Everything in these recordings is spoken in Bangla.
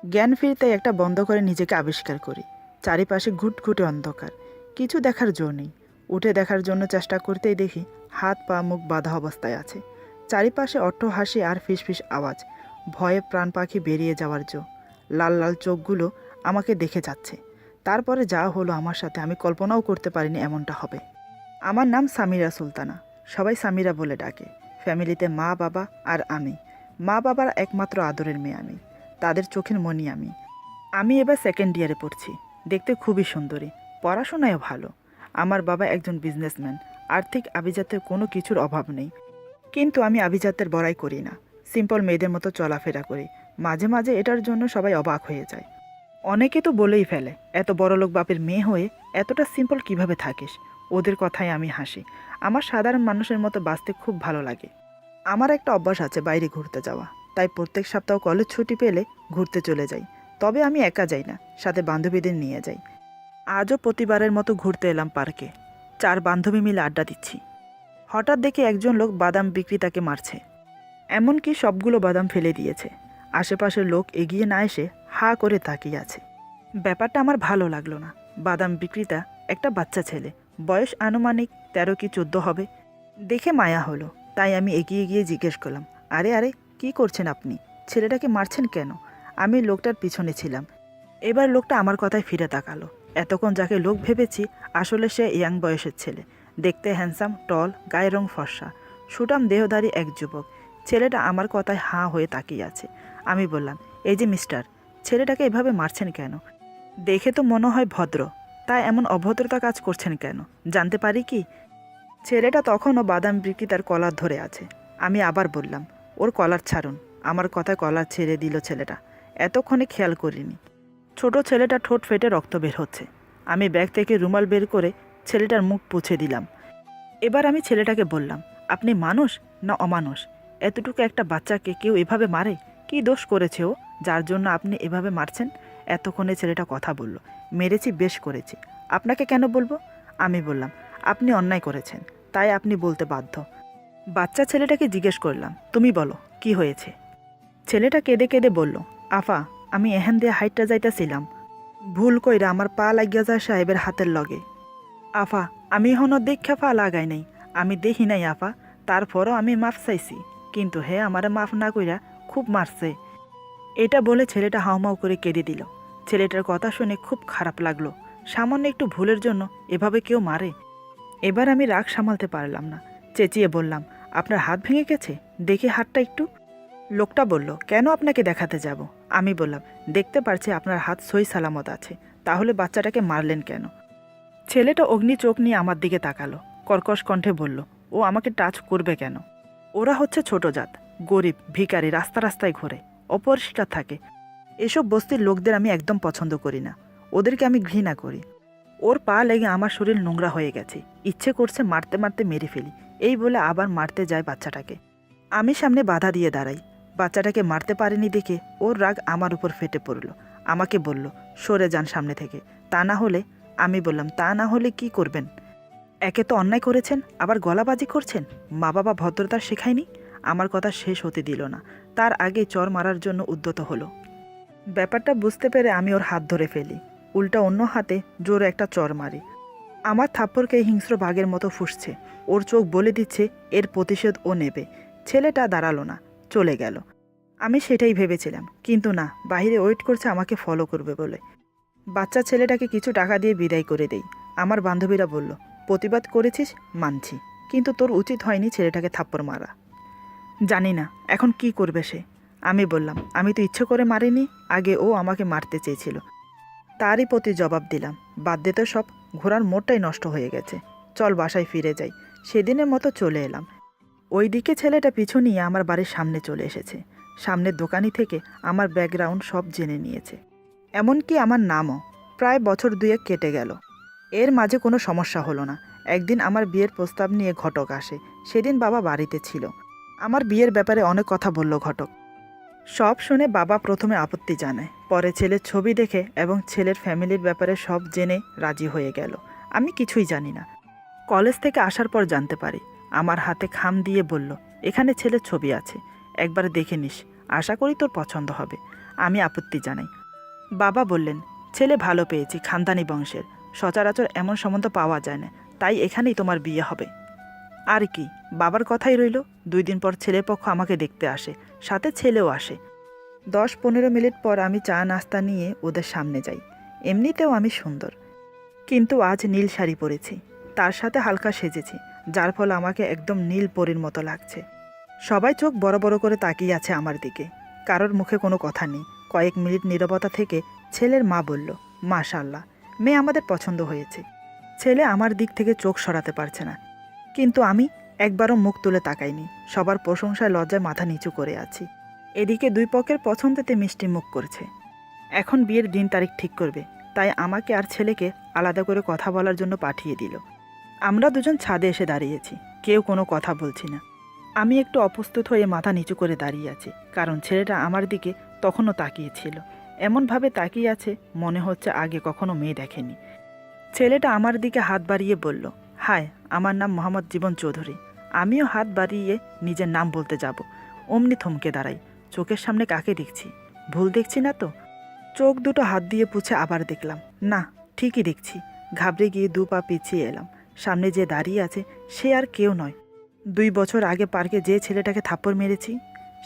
জ্ঞান ফিরতে একটা বন্ধ করে নিজেকে আবিষ্কার করি। চারিপাশে ঘুটঘুটে অন্ধকার, কিছু দেখার জো নেই। উঠে দেখার জন্য চেষ্টা করতেই দেখি হাত পা মুখ বাঁধা অবস্থায় আছে। চারিপাশে অট্টহাসি আর ফিসফিস আওয়াজ, ভয়ে প্রাণ পাখি বেরিয়ে যাওয়ার জো। লাল লাল চোখগুলো আমাকে দেখে যাচ্ছে। তারপরে যা হলো আমার সাথে আমি কল্পনাও করতে পারিনি এমনটা হবে। আমার নাম সামিরা সুলতানা, সবাই সামিরা বলে ডাকে। ফ্যামিলিতে মা বাবা আর আমি। মা বাবার একমাত্র আদরের মেয়ে আমি, তাদের চোখের মণি আমি। আমি এবার সেকেন্ড ইয়ারে পড়ছি, দেখতে খুবই সুন্দরী, পড়াশোনায়ও ভালো। আমার বাবা একজন বিজনেসম্যান, আর্থিক আভিজাত্যের কোনো কিছুর অভাব নেই। কিন্তু আমি আভিজাত্যের বড়াই করি না, সিম্পল মেয়েদের মতো চলাফেরা করি। মাঝে মাঝে এটার জন্য সবাই অবাক হয়ে যায়। অনেকে তো বলেই ফেলে, এত বড়লোক বাপের মেয়ে হয়ে এতটা সিম্পল কিভাবে থাকিস। ওদের কথায় আমি হাসি। আমার সাধারণ মানুষের মতো বাঁচতে খুব ভালো লাগে। আমার একটা অভ্যাস আছে বাইরে ঘুরতে যাওয়া, তাই প্রত্যেক সপ্তাহ কলেজ ছুটি পেলে ঘুরতে চলে যাই। তবে আমি একা যাই না, সাথে বান্ধবীদের নিয়ে যাই। আজও প্রতিবারের মতো ঘুরতে এলাম পার্কে। 4 বান্ধবী মিলে আড্ডা দিচ্ছি। হঠাৎ দেখে একজন লোক বাদাম বিক্রেতাকে মারছে। এমনকি সবগুলো বাদাম ফেলে দিয়েছে। আশেপাশের লোক এগিয়ে না এসে হা করে তাকিয়ে আছে। ব্যাপারটা আমার ভালো লাগলো না। বাদাম বিক্রেতা একটা বাচ্চা ছেলে, বয়স আনুমানিক 13 কি 14 হবে। দেখে মায়া হলো, তাই আমি এগিয়ে গিয়ে জিজ্ঞেস করলাম, আরে আরে, কি করছেন আপনি? ছেলেটাকে মারছেন কেন? আমি লোকটার পিছনে ছিলাম। এবার লোকটা আমার কথায় ফিরে তাকালো। এতক্ষণ যাকে লোক ভেবেছি, আসলে সে ইয়াং বয়সের ছেলে। দেখতে হ্যান্ডসাম, টল, গায়ের রং ফর্সা, সুঠাম দেহধারী এক যুবক। ছেলেটা আমার কথায় হাঁ হয়ে তাকিয়ে আছে। আমি বললাম, এই যে মিস্টার, ছেলেটাকে এভাবে মারছেন কেন? দেখে তো মনে হয় ভদ্র, তাই এমন অভদ্রতা কাজ করছেন কেন, জানতে পারি কি? ছেলেটা তখনও বাদাম বিক্রেতার কলার ধরে আছে। আমি আবার বললাম, ওর কলার ছাড়ুন। আমার কথায় কলার ছেড়ে দিল ছেলেটা। এতক্ষণে খেয়াল করিনি ছোট ছেলেটা ঠোঁট ফেটে রক্ত বের হচ্ছে। আমি ব্যাগ থেকে রুমাল বের করে ছেলেটার মুখ পুছে দিলাম। এবার আমি ছেলেটাকে বললাম, আপনি মানুষ না অমানুষ? এতটুকু একটা বাচ্চাকে কেউ এভাবে মারে? কী দোষ করেছে ও, যার জন্য আপনি এভাবে মারছেন? এতক্ষণে ছেলেটা কথা বলল, মেরেছি, বেশ করেছি। আপনাকে কেন বলবো? আমি বললাম, আপনি অন্যায় করেছেন, তাই আপনি বলতে বাধ্য। বাচ্চা ছেলেটাকে জিজ্ঞেস করলাম, তুমি বলো কি হয়েছে? ছেলেটা কেঁদে কেঁদে বলল, আফা, আমি এহেন দিয়ে হাইটটা যাইতাছিলাম, ভুল কইরা আমার পা লাগিয়া যায় সাহেবের হাতের লগে। আফা, আমি এখনো দেখা পা লাগাই নাই, আমি দেখি নাই আফা, তারপরও আমি মাফ চাইছি, কিন্তু হে আমারে মাফ না কইরা খুব মারছে। এটা বলে ছেলেটা হাউমাউ করে কেঁদে দিল। ছেলেটার কথা শুনে খুব খারাপ লাগলো। সামান্য একটু ভুলের জন্য এভাবে কেউ মারে? এবার আমি রাগ সামালতে পারলাম না, চেঁচিয়ে বললাম, আপনার হাত ভেঙে গেছে, দেখি হাতটা একটু। লোকটা বলল, কেন আপনাকে দেখাতে যাব? আমি বললাম, দেখতে পারছি আপনার হাত সই সালামত আছে, তাহলে বাচ্চাটাকে মারলেন কেন? ছেলেটা অগ্নি চোখ নিয়ে আমার দিকে তাকালো, কর্কশ কণ্ঠে বলল, ও আমাকে টাচ করবে কেন? ওরা হচ্ছে ছোট জাত, গরিব, ভিখারি, রাস্তা রাস্তায় ঘোরে, অপরিষ্কার থাকে। এসব বস্তির লোকদের আমি একদম পছন্দ করি না, ওদেরকে আমি ঘৃণা করি। ওর পা লেগে আমার শরীর নোংরা হয়ে গেছে, ইচ্ছে করছে মারতে মারতে মেরে ফেলি। এই বলে আবার মারতে যায় বাচ্চাটাকে। আমি সামনে বাধা দিয়ে দাঁড়াই। বাচ্চাটাকে মারতে পারেনি দেখে ওর রাগ আমার উপর ফেটে পড়ল। আমাকে বলল, সরে যান সামনে থেকে, তা না হলে। আমি বললাম, তা না হলে কি করবেন? একে তো অন্যায় করেছেন, আবার গলাবাজি করছেন। মা বাবা ভদ্রতা শেখায়নি? আমার কথা শেষ হতে দিল না, তার আগে চর মারার জন্য উদ্যত হলো। ব্যাপারটা বুঝতে পেরে আমি ওর হাত ধরে ফেলি, উল্টা অন্য হাতে জোরে একটা চর মারি। আমার থাপ্পড়কে হিংস্র বাঘের মতো ফুঁসছে। ওর চোখ বলে দিচ্ছে এর প্রতিশোধ ও নেবে। ছেলেটা দাঁড়ালো না, চলে গেল। আমি সেটাই ভেবেছিলাম, কিন্তু না, বাইরে ওয়েট করছে আমাকে ফলো করবে বলে। বাচ্চা ছেলেটাকে কিছু টাকা দিয়ে বিদায় করে দেই। আমার বান্ধবীরা বলল, প্রতিবাদ করেছিস, মানছি, কিন্তু তোর উচিত হয়নি ছেলেটাকে থাপ্পড় মারা। জানি না এখন কি করবে সে। আমি বললাম, আমি তো ইচ্ছে করে মারিনি, আগে ও আমাকে মারতে চেয়েছিল, তারই প্রতি জবাব দিলাম। বাদ দে তো সব, ঘোড়ার মোড়টাই নষ্ট হয়ে গেছে, চল বাসায় ফিরে যাই। সেদিনের মতো চলে এলাম। ওইদিকে ছেলেটা পিছু নিয়ে আমার বাড়ির সামনে চলে এসেছে। সামনের দোকানি থেকে আমার ব্যাকগ্রাউন্ড সব জেনে নিয়েছে, এমনকি আমার নামও। প্রায় বছর দুয়েক কেটে গেল, এর মাঝে কোনো সমস্যা হলো না। একদিন আমার বিয়ের প্রস্তাব নিয়ে ঘটক আসে। সেদিন বাবা বাড়িতে ছিল। আমার বিয়ের ব্যাপারে অনেক কথা বলল ঘটক। সব শুনে বাবা প্রথমে আপত্তি জানায়, পরে ছেলের ছবি দেখে এবং ছেলের ফ্যামিলির ব্যাপারে সব জেনে রাজি হয়ে গেল। আমি কিছুই জানি না। কলেজ থেকে আসার পর জানতে পারি। আমার হাতে খাম দিয়ে বলল, এখানে ছেলের ছবি আছে, একবার দেখে নিস, আশা করি তোর পছন্দ হবে। আমি আপত্তি জানাই। বাবা বললেন, ছেলে ভালো পেয়েছি, খানদানি বংশের, সচরাচর এমন সম্বন্ধ পাওয়া যায় না, তাই এখানেই তোমার বিয়ে হবে। আর কি, বাবার কথাই রইল। 2 দিন পর ছেলে পক্ষ আমাকে দেখতে আসে, সাথে ছেলেও আসে। 10-15 মিনিট পর আমি চা নাস্তা নিয়ে ওদের সামনে যাই। এমনিতেও আমি সুন্দর, কিন্তু আজ নীল শাড়ি পরেছি, তার সাথে হালকা সেজেছি, যার ফলে আমাকে একদম নীল পরীর মতো লাগছে। সবাই চোখ বড় বড় করে তাকিয়ে আছে আমার দিকে, কারোর মুখে কোনো কথা নেই। কয়েক মিনিট নীরবতা থেকে ছেলের মা বলল, মাশাআল্লাহ, মেয়ে আমাদের পছন্দ হয়েছে। ছেলে আমার দিক থেকে চোখ সরাতে পারছে না, কিন্তু আমি একবারও মুখ তুলে তাকাইনি। সবার প্রশংসায় লজ্জায় মাথা নিচু করে আছি। এদিকে 2 পক্ষের পছন্দেতে মিষ্টি মুখ করছে। এখন বিয়ের দিন তারিখ ঠিক করবে, তাই আমাকে আর ছেলেকে আলাদা করে কথা বলার জন্য পাঠিয়ে দিল। আমরা দুজন ছাদে এসে দাঁড়িয়েছি, কেউ কোনো কথা বলছি না। আমি একটু অপ্রস্তুত হয়ে মাথা নিচু করে দাঁড়িয়ে আছি, কারণ ছেলেটা আমার দিকে তখনও তাকিয়েছিল। এমনভাবে তাকিয়ে আছে মনে হচ্ছে আগে কখনো মেয়ে দেখেনি। ছেলেটা আমার দিকে হাত বাড়িয়ে বলল, হাই, আমার নাম মোহাম্মদ জীবন চৌধুরী। আমিও হাত বাড়িয়ে নিজের নাম বলতে যাব, অমনি থমকে দাঁড়াই। চোখের সামনে কাকে দেখছি? ভুল দেখছি না তো? চোখ দুটো হাত দিয়ে পুছে আবার দেখলাম, না, ঠিকই দেখছি। ঘাবড়ে গিয়ে 2 পা পিছিয়ে এলাম। সামনে যে দাঁড়িয়ে আছে সে আর কেউ নয়, 2 বছর আগে পার্কে যে ছেলেটাকে থাপ্পড় মেরেছি,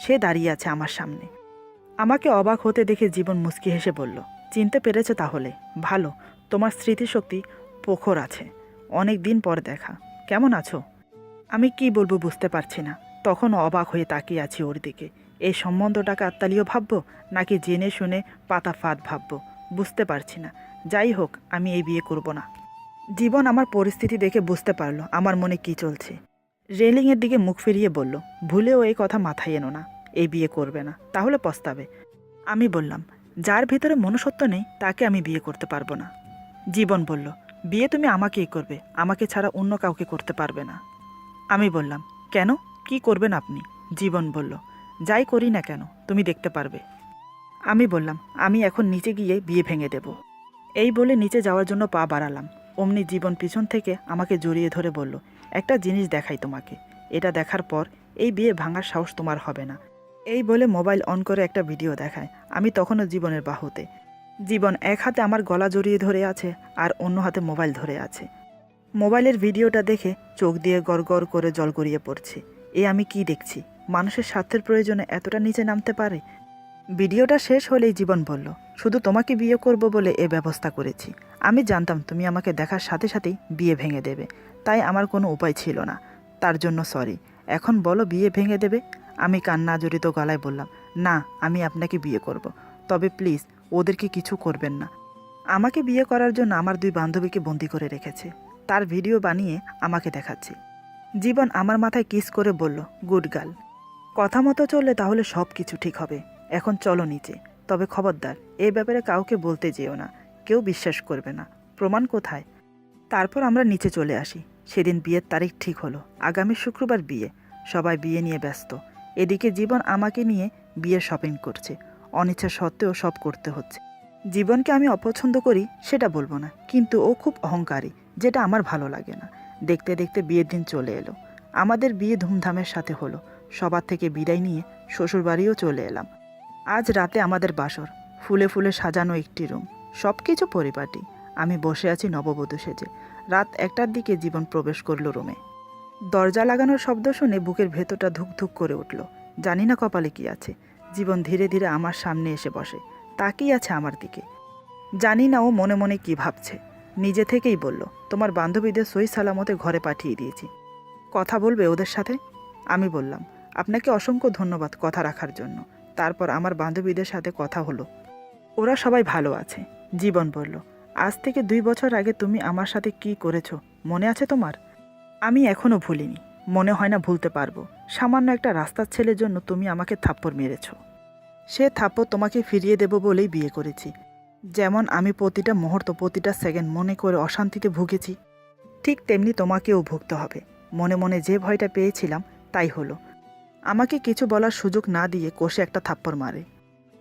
সে দাঁড়িয়ে আছে আমার সামনে। আমাকে অবাক হতে দেখে জীবন মুচকি হেসে বলল, চিনতে পেরেছে তাহলে? ভালো, তোমার স্মৃতিশক্তি প্রখর আছে। অনেক দিন পর দেখা, কেমন আছো? আমি কি বলবো বুঝতে পারছি না। তখনও অবাক হয়ে তাকিয়ে আছি ওর দিকে। এই সম্বন্ধটাকে আত্মালীয় ভাববো নাকি জেনে শুনে পাতা ফাঁদ ভাববো বুঝতে পারছি না। যাই হোক, আমি এই বিয়ে করব না। জীবন আমার পরিস্থিতি দেখে বুঝতে পারলো আমার মনে কি চলছে। রেলিংয়ের দিকে মুখ ফিরিয়ে বলল, ভুলেও এই কথা মাথায় এনো না, এই বিয়ে করবে না, তাহলে পস্তাবে। আমি বললাম, যার ভিতরে মনুষ্যত্ব নেই তাকে আমি বিয়ে করতে পারবো না। জীবন বলল, বিয়ে তুমি আমাকেই করবে, আমাকে ছাড়া অন্য কাউকে করতে পারবে না। আমি বললাম, কেন, কি করবেন আপনি? জীবন বলল, যাই করি না কেন তুমি দেখতে পারবে। আমি বললাম, আমি এখন নিচে গিয়ে বিয়ে ভেঙে দেব। এই বলে নিচে যাওয়ার জন্য পা বাড়ালাম, অমনি জীবন পিছন থেকে আমাকে জড়িয়ে ধরে বলল, একটা জিনিস দেখাই তোমাকে, এটা দেখার পর এই বিয়ে ভাঙার সাহস তোমার হবে না। এই বলে মোবাইল অন করে একটা ভিডিও দেখায়। আমি তখনও জীবনের বাহুতে। জীবন এক হাতে আমার গলা জড়িয়ে ধরে আছে আর অন্য হাতে মোবাইল ধরে আছে। মোবাইলের ভিডিওটা দেখে চোখ দিয়ে গড়গড় করে জল গড়িয়ে পড়ছে। আমি কি দেখছি? মানুষের স্বার্থের প্রয়োজনে এতটা নিচে নামতে পারে? ভিডিওটা শেষ হলেই জীবন বলল, শুধু তোমাকে বিয়ে করব বলে এ ব্যবস্থা করেছি। আমি জানতাম তুমি আমাকে দেখার সাথে সাথেই বিয়ে ভেঙে দেবে, তাই আমার কোনো উপায় ছিল না। তার জন্য সরি। এখন বলো, বিয়ে ভেঙে দেবে? আমি কান্না জড়িত গলায় বললাম, না, আমি আপনাকে বিয়ে করব, তবে প্লিজ ওদেরকে কিছু করবেন না। আমাকে বিয়ে করার জন্য আমার 2 বান্ধবীকে বন্দি করে রেখেছে, তার ভিডিও বানিয়ে আমাকে দেখাচ্ছে। জীবন আমার মাথায় কিস করে বলল, গুড গার্ল, কথা মতো চললে তাহলে সব কিছু ঠিক হবে। এখন চলো নিচে, তবে খবরদার এই ব্যাপারে কাউকে বলতে যেও না, কেউ বিশ্বাস করবে না। প্রমাণ কোথায়? তারপর আমরা নিচে চলে আসি। সেদিন বিয়ের তারিখ ঠিক হলো, আগামী শুক্রবার বিয়ে। সবাই বিয়ে নিয়ে ব্যস্ত। এদিকে জীবন আমাকে নিয়ে বিয়ের শপিং করছে। অনিচ্ছা সত্ত্বেও সব করতে হচ্ছে। জীবনকে আমি অপছন্দ করি সেটা বলবো না, কিন্তু ও খুব অহংকারী, যেটা আমার ভালো লাগে না। দেখতে দেখতে বিয়ের দিন চলে এলো। আমাদের বিয়ে ধুমধামের সাথে হলো। সবার থেকে বিদায় নিয়ে শ্বশুরবাড়িও চলে এলাম। আজ রাতে আমাদের বাসর। ফুলে ফুলে সাজানো একটি রুম, সব কিছু পরিপাটি। আমি বসে আছি নববধূ সেজে। রাত 1টার দিকে জীবন প্রবেশ করলো রুমে। দরজা লাগানোর শব্দ শুনে বুকের ভেতরটা ধুকধুক করে উঠল। জানি না কপালে কি আছে। জীবন ধীরে ধীরে আমার সামনে এসে বসে, তাকিয়ে আছে আমার দিকে। জানি না ও মনে মনে কি ভাবছে। নিজে থেকেই বলল, তোমার বান্ধবীদের সহি সালামতে ঘরে পাঠিয়ে দিয়েছি, কথা বলবে ওদের সাথে? আমি বললাম, আপনাকে অসংখ্য ধন্যবাদ কথা রাখার জন্য। তারপর আমার বান্ধবীদের সাথে কথা হলো, ওরা সবাই ভালো আছে। জীবন বলল, আজ থেকে 2 বছর আগে তুমি আমার সাথে কি করেছো মনে আছে তোমার? আমি এখনও ভুলিনি, মনে হয় না ভুলতে পারবো। সামান্য একটা রাস্তার ছেলের জন্য তুমি আমাকে থাপ্পড় মেরেছো। সে থাপ্পড় তোমাকে ফিরিয়ে দেব বলেই বিয়ে করেছি। যেমন আমি প্রতিটা মুহূর্ত, প্রতিটা সেকেন্ড মনে করে অশান্তিতে ভুগেছি, ঠিক তেমনি তোমাকেও ভুগতে হবে। মনে মনে যে ভয়টা পেয়েছিলাম তাই হলো। আমাকে কিছু বলার সুযোগ না দিয়ে কষে একটা থাপ্পড় মারে।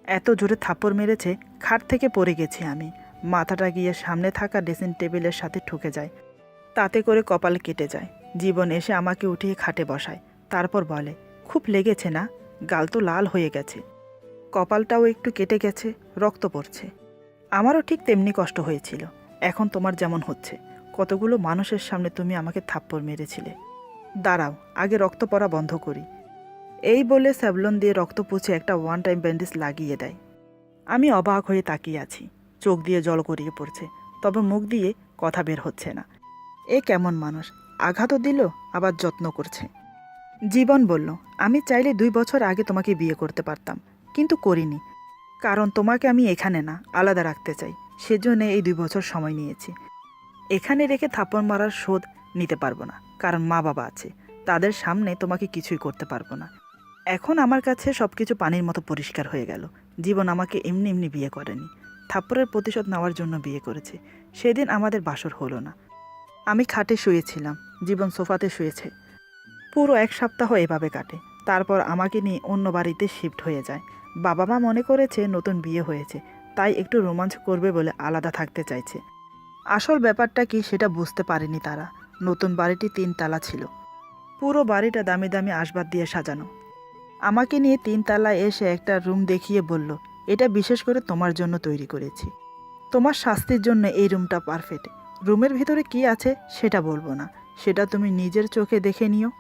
এত জোরে থাপ্পড় মেরেছে, খাট থেকে পড়ে গেছি আমি। মাথাটা গিয়ে সামনে থাকা ড্রেসিং টেবিলের সাথে ঠুকে যায়, তাতে করে কপাল কেটে যায়। জীবন এসে আমাকে উঠিয়ে খাটে বসায়, তারপর বলে, খুব লেগেছে না? গাল তো লাল হয়ে গেছে। কপালটাও একটু কেটে গেছে, রক্ত পড়ছে। আমারও ঠিক তেমনি কষ্ট হয়েছিল। এখন তোমার যেমন হচ্ছে। কতগুলো মানুষের সামনে তুমি আমাকে থাপ্পড় মেরেছিলে। দাঁড়াও, আগে রক্ত পড়া বন্ধ করি। এই বলে স্যাভলন দিয়ে রক্ত পুছে একটা ওয়ান টাইম ব্যান্ডেজ লাগিয়ে দেয়। আমি অবাক হয়ে তাকিয়ে আছি। চোখ দিয়ে জল গড়িয়ে পড়ছে, তবে মুখ দিয়ে কথা বের হচ্ছে না। এ কেমন মানুষ, আঘাতও দিল আবার যত্ন করছে। জীবন বলল, আমি চাইলে 2 বছর আগে তোমাকে বিয়ে করতে পারতাম, কিন্তু করিনি। কারণ তোমাকে আমি এখানে না, আলাদা রাখতে চাই। সেজন্য এই 2 বছর সময় নিয়েছি। এখানে রেখে থাপ্পড় মারার শোধ নিতে পারবো না, কারণ মা বাবা আছে। তাদের সামনে তোমাকে কিছুই করতে পারবো না। এখন আমার কাছে সব কিছু পানির মতো পরিষ্কার হয়ে গেল। জীবন আমাকে এমনি এমনি বিয়ে করেনি, থাপ্পড়ের প্রতিশোধ নেওয়ার জন্য বিয়ে করেছে। সেদিন আমাদের বাসর হলো না। আমি খাটে শুয়েছিলাম, জীবন সোফাতে শুয়েছে। পুরো 1 সপ্তাহ এভাবে কাটে। তারপর আমাকে নিয়ে অন্য বাড়িতে শিফট হয়ে যায়। বাবা মা মনে করেছে নতুন বিয়ে হয়েছে, তাই একটু রোমাঞ্চ করবে বলে আলাদা থাকতে চাইছে। আসল ব্যাপারটা কি সেটা বুঝতে পারেনি তারা। নতুন বাড়িটি 3 তালা ছিল। পুরো বাড়িটা দামি দামি আসবাব দিয়ে সাজানো। আমাকে নিয়ে 3 তালায় এসে একটা রুম দেখিয়ে বলল, এটা বিশেষ করে তোমার জন্য তৈরি করেছি। তোমার শাস্তির জন্য এই রুমটা পারফেক্ট। রুমের ভিতরে কি আছে সেটা বলবো না, সেটা তুমি নিজের চোখে দেখে নিও।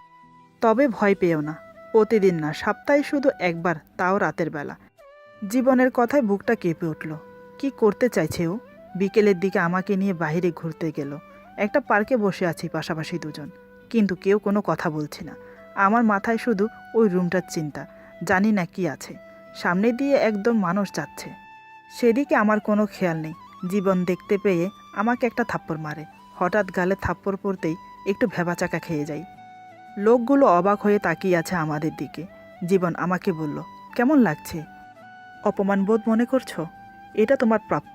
তবে ভয় পেও না, প্রতিদিন না, সপ্তাহে শুধু একবার, তাও রাতের বেলা। জীবনের কথায় বুকটা কেঁপে উঠল। কি করতে চাইছে ও? বিকেলের দিকে আমাকে নিয়ে বাইরে ঘুরতে গেল। একটা পার্কে বসে আছি পাশাপাশি দুজন, কিন্তু কেউ কোনো কথা বলছি না। আমার মাথায় শুধু ওই রুমটার চিন্তা। জানি না কি আছে। সামনে দিয়ে একদম মানুষ যাচ্ছে, সেদিকে আমার কোনো খেয়াল নেই। জীবন দেখতে পেয়ে আমাকে একটা থাপ্পড় মারে। হঠাৎ গালে থাপ্পড় পড়তেই একটু ভ্যাবাচাকা খেয়ে যাই। লোকগুলো অবাক হয়ে তাকিয়ে আছে আমাদের দিকে। জীবন আমাকে বলল, কেমন লাগছে? অপমান বোধ মনে করছো? এটা তোমার প্রাপ্য।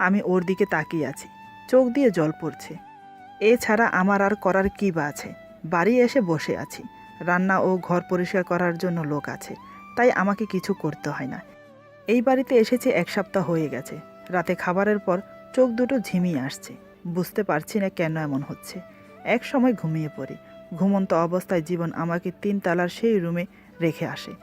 আমি ওর দিকে তাকিয়ে আছি, চোখ দিয়ে জল পড়ছে। এছাড়া আমার আর করার কী বা আছে? বাড়ি এসে বসে আছি, রান্না ও ঘর পরিষ্কার করার জন্য লোক আছে, তাই আমাকে কিছু করতে হয় না। এই বাড়িতে এসেছে 1 সপ্তাহ হয়ে গেছে। রাতে খাবারের পর চোখ দুটো ঝিমিয়ে আসছে। বুঝতে পারছি না কেন এমন হচ্ছে। এক সময় ঘুমিয়ে পড়ি। ঘুমন্ত অবস্থায় জীবন আমাকে 3 তালার সেই রুমে রেখে আসে।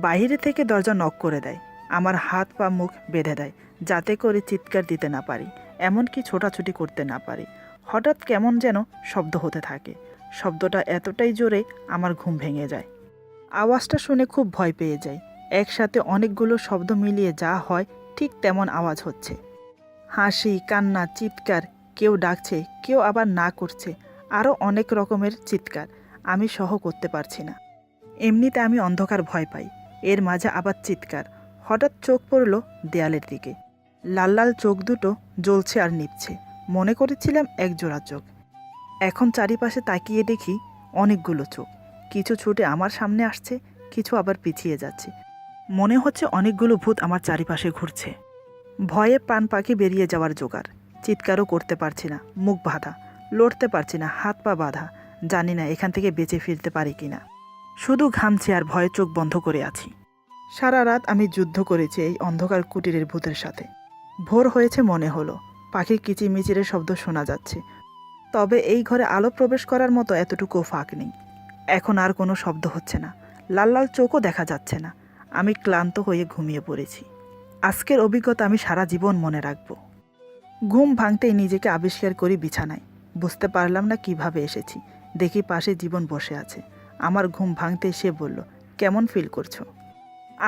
বাইরে থেকে দরজা নক করে দেয়। আমার হাত পা মুখ বেঁধে দেয়, যাতে করে চিৎকার দিতে না পারি, এমনকি ছোটাছুটি করতে না পারি। হঠাৎ কেমন যেন শব্দ হতে থাকে। শব্দটা এতটাই জোরে আমার ঘুম ভেঙে যায়। আওয়াজটা শুনে খুব ভয় পেয়ে যাই। একসাথে অনেকগুলো শব্দ মিলিয়ে যা হয় ঠিক তেমন আওয়াজ হচ্ছে। হাসি, কান্না, চিৎকার, কেউ ডাকছে, কেউ আবার না করছে, আরও অনেক রকমের চিৎকার। আমি সহ করতে পারছি না। এমনিতে আমি অন্ধকার ভয় পাই, এর মাঝে আবার চিৎকার। হঠাৎ চোখ পড়ল দেয়ালের দিকে। লাল লাল চোখ দুটো জ্বলছে আর নিভছে। মনে করেছিলাম এক জোড়া চোখ। এখন চারিপাশে তাকিয়ে দেখি অনেকগুলো চোখ। কিছু ছুটে আমার সামনে আসছে, কিছু আবার পিছিয়ে যাচ্ছে। মনে হচ্ছে অনেকগুলো ভূত আমার চারিপাশে ঘুরছে। ভয়ে প্রাণ পাখি বেরিয়ে যাওয়ার জোগাড়। চিৎকারও করতে পারছি না, মুখ বাঁধা। লড়তে পারছি না, হাত পা বাঁধা। জানি না এখান থেকে বেঁচে ফিরতে পারি কিনা। শুধু ঘামছি আর ভয়ে চোখ বন্ধ করে আছি। সারা রাত আমি যুদ্ধ করেছি এই অন্ধকার কুটিরের ভূতের সাথে। ভোর হয়েছে মনে হলো, পাখির কিচিরমিচিরের শব্দ শোনা যাচ্ছে। তবে এই ঘরে আলো প্রবেশ করার মতো এতটুকুও ফাঁক নেই। এখন আর কোনো শব্দ হচ্ছে না, লাল লাল চোখও দেখা যাচ্ছে না। আমি ক্লান্ত হয়ে ঘুমিয়ে পড়েছি। আজকের অভিজ্ঞতা আমি সারা জীবন মনে রাখব। ঘুম ভাঙতেই নিজেকে আবিষ্কার করি বিছানায়। বুঝতে পারলাম না কিভাবে এসেছি। দেখি পাশে জীবন বসে আছে। আমার ঘুম ভাঙতেই সে বলল, কেমন ফিল করছো?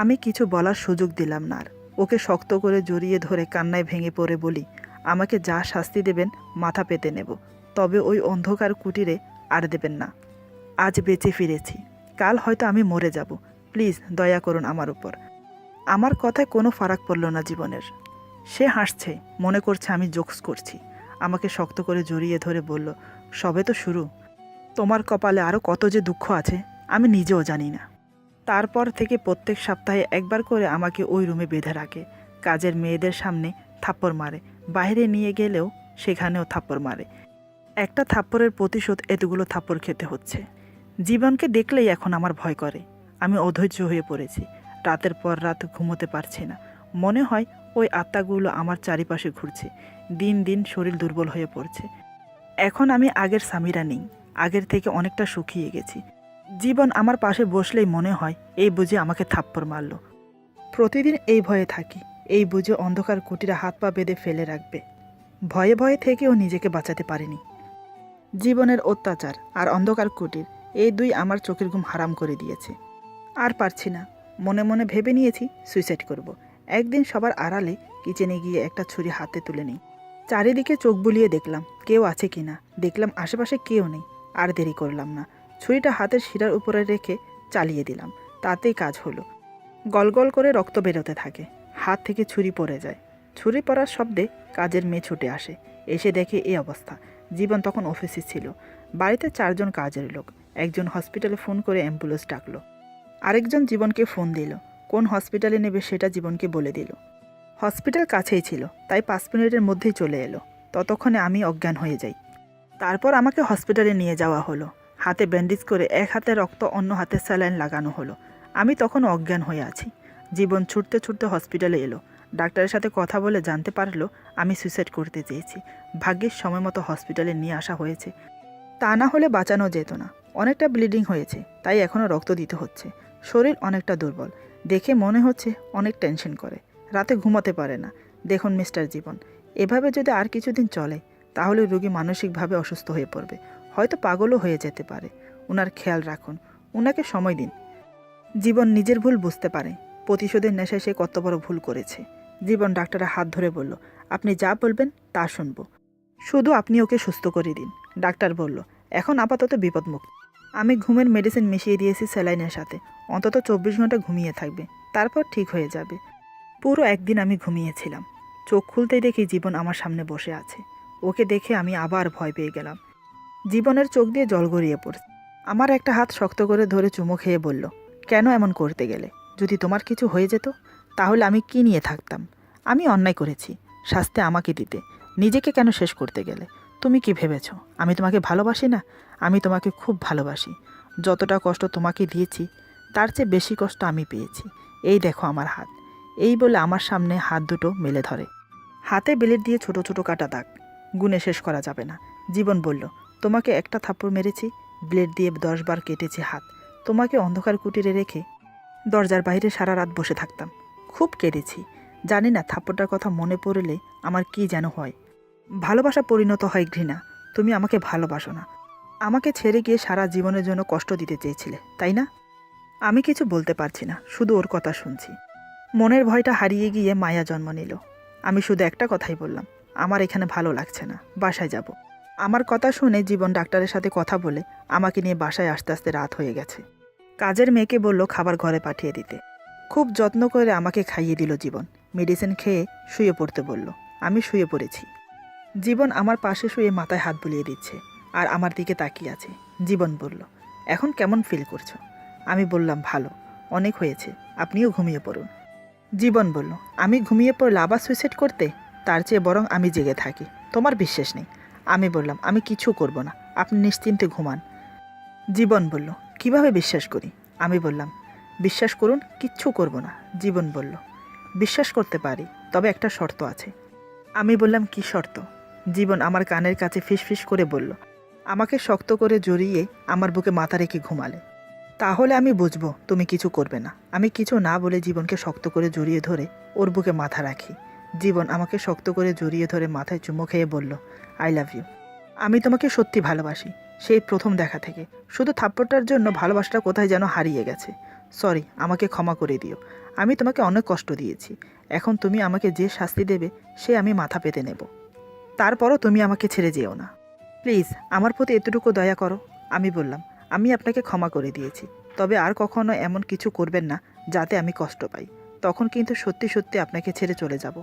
আমি কিছু বলার সুযোগ দিলাম না আর। ওকে শক্ত করে জড়িয়ে ধরে কান্নায় ভেঙে পড়ে বলি, আমাকে যা শাস্তি দেবেন মাথা পেতে নেব, তবে ওই অন্ধকার কুটিরে আর দেবেন না। আজ বেঁচে ফিরেছি, কাল হয়তো আমি মরে যাব। প্লিজ দয়া করুন আমার উপর। আমার কথায় কোনো ফারাক পড়ল না জীবনের। সে হাসছে, মনে করছে আমি জোকস করছি। আমাকে শক্ত করে জড়িয়ে ধরে বলল, সবে তো শুরু। তোমার কপালে আরও কত যে দুঃখ আছে আমি নিজেও জানি না। তারপর থেকে প্রত্যেক সপ্তাহে একবার করে আমাকে ওই রুমে বেঁধে রাখে। কাজের মেয়েদের সামনে থাপ্পড় মারে, বাইরে নিয়ে গেলেও সেখানেও থাপ্পড় মারে। একটা থাপ্পড়ের প্রতিশোধ এতগুলো থাপ্পড় খেতে হচ্ছে। জীবনকে দেখলেই এখন আমার ভয় করে। আমি অধৈর্য হয়ে পড়েছি। রাতের পর রাত ঘুমোতে পারছি না। মনে হয় ওই আত্মাগুলো আমার চারিপাশে ঘুরছে। দিন দিন শরীর দুর্বল হয়ে পড়ছে। এখন আমি আগের সামিরা নেই, আগের থেকে অনেকটা শুকিয়ে গেছি। জীবন আমার পাশে বসলেই মনে হয় এই বুঝি আমাকে থাপ্পড় মারল। প্রতিদিন এই ভয়ে থাকি, এই বুঝে অন্ধকার কুটিরে হাত পা বেঁধে ফেলে রাখবে। ভয়ে ভয়ে থেকেও নিজেকে বাঁচাতে পারিনি। জীবনের অত্যাচার আর অন্ধকার কুটির, এই দুই আমার চোখের ঘুম হারাম করে দিয়েছে। আর পারছি না। মনে মনে ভেবে নিয়েছি সুইসাইড করব। একদিন সবার আড়ালে কিচেনে গিয়ে একটা ছুরি হাতে তুলে নিই। চারিদিকে চোখ বুলিয়ে দেখলাম কেউ আছে কি না। দেখলাম আশেপাশে কেউ নেই। আর দেরি করলাম না, ছুরিটা হাতের শিরার উপরে রেখে চালিয়ে দিলাম। তাতেই কাজ হলো। গলগল করে রক্ত বেরোতে থাকে। হাত থেকে ছুরি পড়ে যায়। ছুরি পড়ার শব্দে কাজের মেয়ে ছুটে আসে। এসে দেখে এই অবস্থা। জীবন তখন অফিসে ছিল। বাড়িতে 4 জন কাজের লোক। একজন হসপিটালে ফোন করে অ্যাম্বুলেন্স ডাকলো। আরেকজন জীবনকে ফোন দিল। কোন হসপিটালে নেবে সেটা জীবনকে বলে দিল। হসপিটাল কাছেই ছিল, তাই 5 মিনিটের মধ্যেই চলে এলো। ততক্ষণে আমি অজ্ঞান হয়ে যাই। তারপর আমাকে হসপিটালে নিয়ে যাওয়া হলো। হাতে ব্যান্ডেজ করে এক হাতে রক্ত, অন্য হাতে স্যালাইন লাগানো হলো। আমি তখন অজ্ঞান হয়ে আছি। জীবন ছুটতে ছুটতে হসপিটালে এলো। ডাক্তারের সাথে কথা বলে জানতে পারলো আমি সুইসাইড করতে চেয়েছি। ভাগ্যের সময় মতো হসপিটালে নিয়ে আসা হয়েছে। তা না হলে বাঁচানো যেত না। অনেকটা ব্লিডিং হয়েছে, তাই এখনও রক্ত দিতে হচ্ছে। শরীর অনেকটা দুর্বল। দেখে মনে হচ্ছে অনেক টেনশন করে। রাতে ঘুমাতে পারে না। দেখুন মিস্টার জীবন, এভাবে যদি আর কিছুদিন চলে তাহলে রোগী মানসিকভাবে অসুস্থ হয়ে পড়বে, হয়তো পাগলও হয়ে যেতে পারে। ওনার খেয়াল রাখুন, ওনাকে সময় দিন। জীবন নিজের ভুল বুঝতে পারে। প্রতিশোধের নেশায় সে কত বড় ভুল করেছে। জীবন ডাক্তারের হাত ধরে বলল, আপনি যা বলবেন তা শুনব, শুধু আপনি ওকে সুস্থ করে দিন। ডাক্তার বলল, এখন আপাতত বিপদমুক্ত। আমি ঘুমের মেডিসিন মিশিয়ে দিয়েছি স্যালাইনের সাথে। অন্তত 24 ঘন্টা ঘুমিয়ে থাকবে, তারপর ঠিক হয়ে যাবে। পুরো একদিন আমি ঘুমিয়েছিলাম। চোখ খুলতেই দেখি জীবন আমার সামনে বসে আছে। ওকে দেখে আমি আবার ভয় পেয়ে গেলাম। জীবনের চোখ দিয়ে জল গড়িয়ে পড়ছে। আমার একটা হাত শক্ত করে ধরে চুমু খেয়ে বলল, কেন এমন করতে গেলে? যদি তোমার কিছু হয়ে যেত তাহলে আমি কি নিয়ে থাকতাম? আমি অন্যায় করেছি, শাস্তি আমাকে দিতে। নিজেকে কেন শেষ করতে গেলে? তুমি কি ভেবেছ আমি তোমাকে ভালোবাসি না? আমি তোমাকে খুব ভালোবাসি। যতটা কষ্ট তোমাকে দিয়েছি তার চেয়ে বেশি কষ্ট আমি পেয়েছি। এই দেখো আমার হাত। এই বলে আমার সামনে হাত দুটো মেলে ধরে। হাতে ব্লেড দিয়ে ছোট ছোট কাটা দাগ, গুণে শেষ করা যাবে না। জীবন বলল, তোমাকে একটা থাপ্পড় মেরেছি, ব্লেড দিয়ে 10 বার কেটেছি হাত। তোমাকে অন্ধকার কুটিরে রেখে দরজার বাইরে সারা রাত বসে থাকতাম। খুব কেঁদেছি। জানি না থাপ্পড়টার কথা মনে পড়লে আমার কি যেন হয়। ভালোবাসা পরিণত হয় ঘৃণা। তুমি আমাকে ভালোবাসো না। আমাকে ছেড়ে গিয়ে সারা জীবনের জন্য কষ্ট দিতে চেয়েছিলে, তাই না? আমি কিছু বলতে পারছি না, শুধু ওর কথা শুনছি। মনের ভয়টা হারিয়ে গিয়ে মায়া জন্ম নিল। আমি শুধু একটা কথাই বললাম, আমার এখানে ভালো লাগছে না, বাসায় যাব। আমার কথা শুনে জীবন ডাক্তারের সাথে কথা বলে আমাকে নিয়ে বাসায় আস্তে আস্তে রাত হয়ে গেছে। কাজের মেয়েকে বলল খাবার ঘরে পাঠিয়ে দিতে। খুব যত্ন করে আমাকে খাইয়ে দিল জীবন। মেডিসিন খেয়ে শুয়ে পড়তে বলল। আমি শুয়ে পড়েছি। জীবন আমার পাশে শুয়ে মাথায় হাত বুলিয়ে দিচ্ছে আর আমার দিকে তাকিয়ে আছে। জীবন বলল, এখন কেমন ফিল করছো? আমি বললাম, ভালো, অনেক হয়েছে, আপনিও ঘুমিয়ে পড়ুন। জীবন বলল, আমি ঘুমিয়ে পড়লে আবার সুইসাইড করতে? তার চেয়ে বরং আমি জেগে থাকি। তোমার বিশ্বাস নেই? আমি বললাম, আমি কিছু করব না, আপনি নিশ্চিন্তে ঘুমান। জীবন বলল, কিভাবে বিশ্বাস করি? আমি বললাম, বিশ্বাস করুন, কিচ্ছু করব না। জীবন বলল, বিশ্বাস করতে পারি, তবে একটা শর্ত আছে। আমি বললাম, কি শর্ত? জীবন আমার কানের কাছে ফিসফিস করে বলল, আমাকে শক্ত করে জড়িয়ে আমার বুকে মাথা রেখে ঘুমালে তাহলে আমি বুঝবো তুমি কিছু করবে না। আমি কিছু না বলে জীবনকে শক্ত করে জড়িয়ে ধরে ওর বুকে মাথা রাখি। জীবন আমাকে শক্ত করে জড়িয়ে ধরে মাথায় চুমু খেয়ে বলল, আই লাভ ইউ। আমি তোমাকে সত্যি ভালোবাসি, সেই প্রথম দেখা থেকে। শুধু থাপ্পড়টার জন্য ভালোবাসাটা কোথায় যেন হারিয়ে গেছে। সরি, আমাকে ক্ষমা করে দিও। আমি তোমাকে অনেক কষ্ট দিয়েছি। এখন তুমি আমাকে যে শাস্তি দেবে সে আমি মাথা পেতে নেব। তারপরও তুমি আমাকে ছেড়ে যেও না। প্লিজ আমার প্রতি এতটুকু দয়া করো। আমি বললাম, আমি আপনাকে ক্ষমা করে দিয়েছি, তবে আর কখনো এমন কিছু করবেন না যাতে আমি কষ্ট পাই। তখন কিন্তু সত্যি সত্যি আপনাকে ছেড়ে চলে যাব।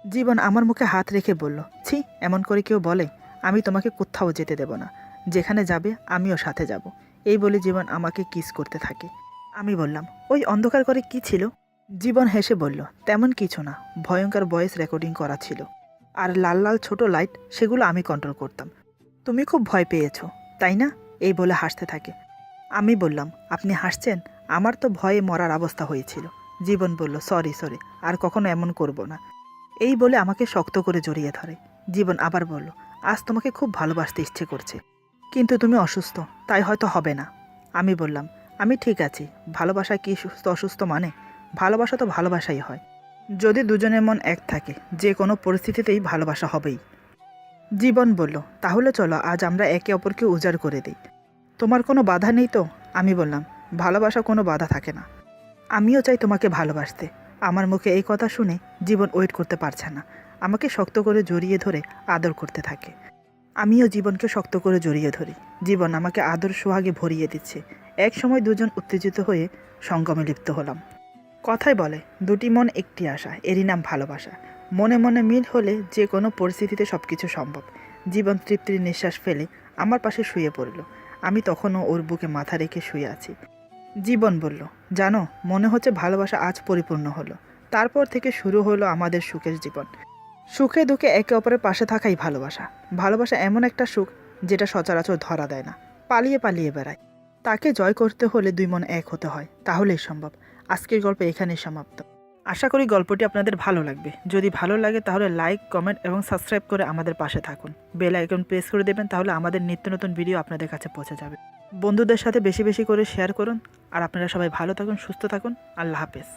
জীবন আমার মুখে হাত রেখে বলল, ছি, এমন করে কেউ বলে? আমি তোমাকে কোথাও যেতে দেব না। যেখানে যাবে আমিও সাথে যাব। এই বলে জীবন আমাকে কিস করতে থাকে। আমি বললাম, ওই অন্ধকার করে কি ছিল? জীবন হেসে বলল, তেমন কিছু না, ভয়ঙ্কর ভয়েস রেকর্ডিং করা ছিল। আর লাল লাল ছোট লাইট, সেগুলো আমি কন্ট্রোল করতাম। তুমি খুব ভয় পেয়েছো, তাই না? এই বলে হাসতে থাকে। আমি বললাম, আপনি হাসছেন? আমার তো ভয়ে মরার অবস্থা হয়েছিল। জীবন বলল, সরি সরি, আর কখনো এমন করব না। এই বলে আমাকে শক্ত করে জড়িয়ে ধরে। জীবন আবার বলল, আজ তোমাকে খুব ভালোবাসতে ইচ্ছে করছে, কিন্তু তুমি অসুস্থ, তাই হয়তো হবে না। আমি বললাম, আমি ঠিক আছি। ভালোবাসা কি সুস্থ অসুস্থ মানে? ভালোবাসা তো ভালোবাসাই হয়। যদি দুজনের মন এক থাকে, যে কোনো পরিস্থিতিতেই ভালোবাসা হবেই। জীবন বলল, তাহলে চলো আজ আমরা একে অপরকে উজাড় করে দিই। তোমার কোনো বাধা নেই তো? আমি বললাম, ভালোবাসা কোনো বাধা থাকে না। আমিও চাই তোমাকে ভালোবাসতে। আমার মুখে এই কথা শুনে জীবন ওয়েট করতে পারছে না, আমাকে শক্ত করে জড়িয়ে ধরে আদর করতে থাকে। আমিও জীবনকে শক্ত করে জড়িয়ে ধরি। জীবন আমাকে আদর সোহাগে ভরিয়ে দিচ্ছে। এক সময় দুজন উত্তেজিত হয়ে সঙ্গমে লিপ্ত হলাম। কথায় বলে, দুটি মন একটি আশা, এরই নাম ভালোবাসা। মনে মনে মিল হলে যে কোনো পরিস্থিতিতে সব কিছু সম্ভব। জীবন তৃপ্তির নিঃশ্বাস ফেলে আমার পাশে শুয়ে পড়ল। আমি তখনও ওর বুকে মাথা রেখে শুয়ে আছি। জীবন বলল, জানো, মনে হচ্ছে ভালোবাসা আজ পরিপূর্ণ হলো। তারপর থেকে শুরু হলো আমাদের সুখের জীবন। সুখে দুঃখে একে অপরের পাশে থাকাই ভালোবাসা। ভালোবাসা এমন একটা সুখ যেটা সচরাচর ধরা দেয় না, পালিয়ে পালিয়ে বেড়ায়। তাকে জয় করতে হলে দুই মন এক হতে হয়, তাহলেই সম্ভব। আজকের গল্প এখানেই সমাপ্ত। আশা করি গল্পটি আপনাদের ভালো লাগবে। যদি ভালো লাগে তাহলে লাইক, কমেন্ট এবং সাবস্ক্রাইব করে আমাদের পাশে থাকুন। বেল আইকন প্রেস করে দেবেন, তাহলে আমাদের নিত্য নতুন ভিডিও আপনাদের কাছে পৌঁছে যাবে। বন্ধুদের সাথে বেশি বেশি করে শেয়ার করুন। আর আপনারা সবাই ভালো থাকুন, সুস্থ থাকুন। আল্লাহ হাফেজ।